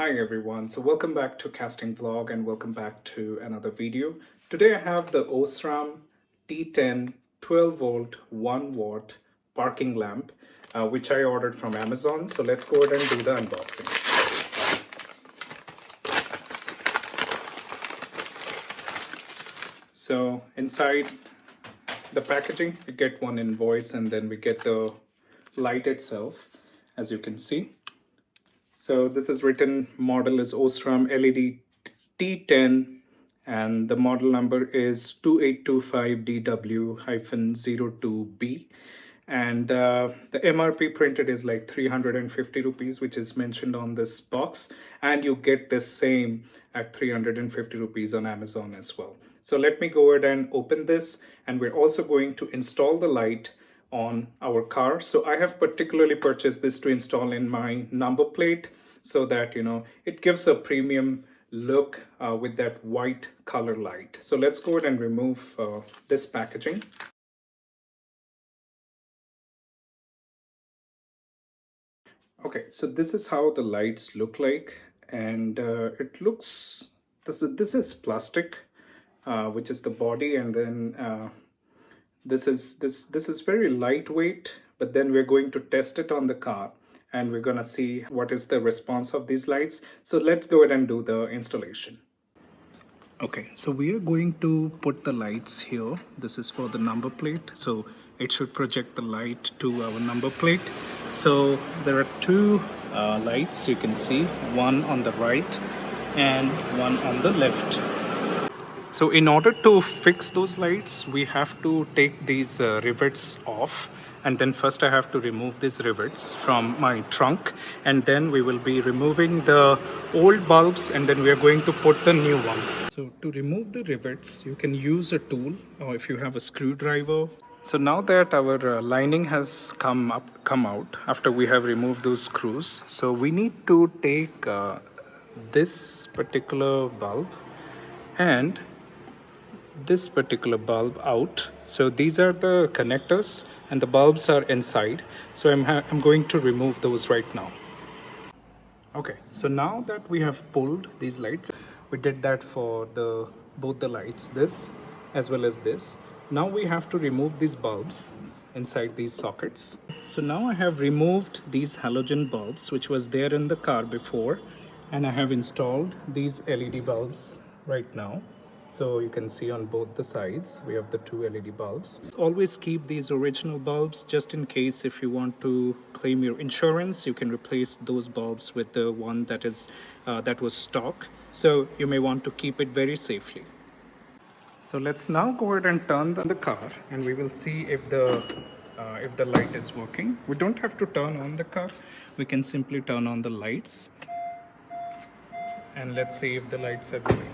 Hi everyone, so welcome back to Casting Vlog and welcome back to another video. Today I have the OSRAM T10 12 volt 1 watt parking lamp which I ordered from Amazon. So let's go ahead and do the unboxing. So inside the packaging we get one invoice and then we get the light itself, as you can see. So this is written, model is OSRAM LED T10 and the model number is 2825DW-02B, and the MRP printed is like 350 rupees, which is mentioned on this box, and you get this same at 350 rupees on Amazon as well. So let me go ahead and open this, and we're also going to install the light on our car. So I have particularly purchased this to install in my number plate so that it gives a premium look with that white color light. So let's go ahead and remove this packaging. Okay, so this is how the lights look like, and it looks, this is plastic, which is the body, and then this is very lightweight, but then we're going to test it on the car and we're gonna see what is the response of these lights. So let's go ahead and do the installation. Okay, so we are going to put the lights here. This is for the number plate, so it should project the light to our number plate. So there are two lights you can see, one on the right and one on the left. So in order to fix those lights, we have to take these rivets off, and then first I have to remove these rivets from my trunk, and then we will be removing the old bulbs and then we are going to put the new ones. So to remove the rivets, you can use a tool, or if you have a screwdriver. So now that our lining has come out after we have removed those screws, so we need to take this particular bulb and this particular bulb out. So these are the connectors and the bulbs are inside, so I'm going to remove those right now. Okay, so now that we have pulled these lights, we did that for both the lights, this as well as this. Now we have to remove these bulbs inside these sockets. So now I have removed these halogen bulbs which was there in the car before, and I have installed these LED bulbs right now. So you can see on both the sides we have the two LED bulbs. Always keep these original bulbs, just in case if you want to claim your insurance, you can replace those bulbs with the one that was stock. So you may want to keep it very safely. So let's now go ahead and turn the car, and we will see if the light is working. We don't have to turn on the car, we can simply turn on the lights, and let's see if the lights are glowing.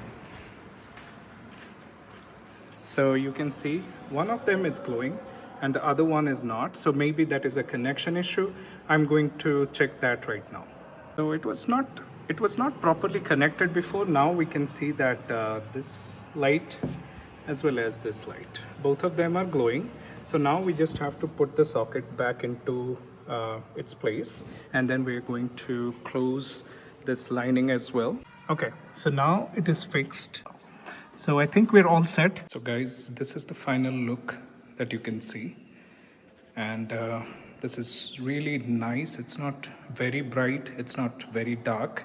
So you can see one of them is glowing and the other one is not. So maybe that is a connection issue. I'm going to check that right now. So it was not properly connected before. Now we can see that this light as well as this light, both of them are glowing. So now we just have to put the socket back into its place, and then we're going to close this lining as well. Okay, so now it is fixed. So I think we're all set. So guys, this is the final look that you can see, and this is really nice. It's not very bright, it's not very dark,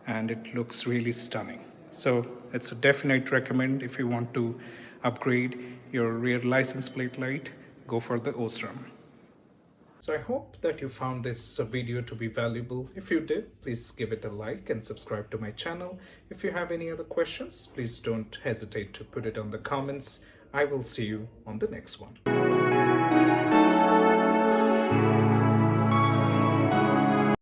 and it looks really stunning. So it's a definite recommend. If you want to upgrade your rear license plate light, go for the OSRAM. So I hope that you found this video to be valuable. If you did, please give it a like and subscribe to my channel. If you have any other questions, please don't hesitate to put it on the comments. I will see you on the next one.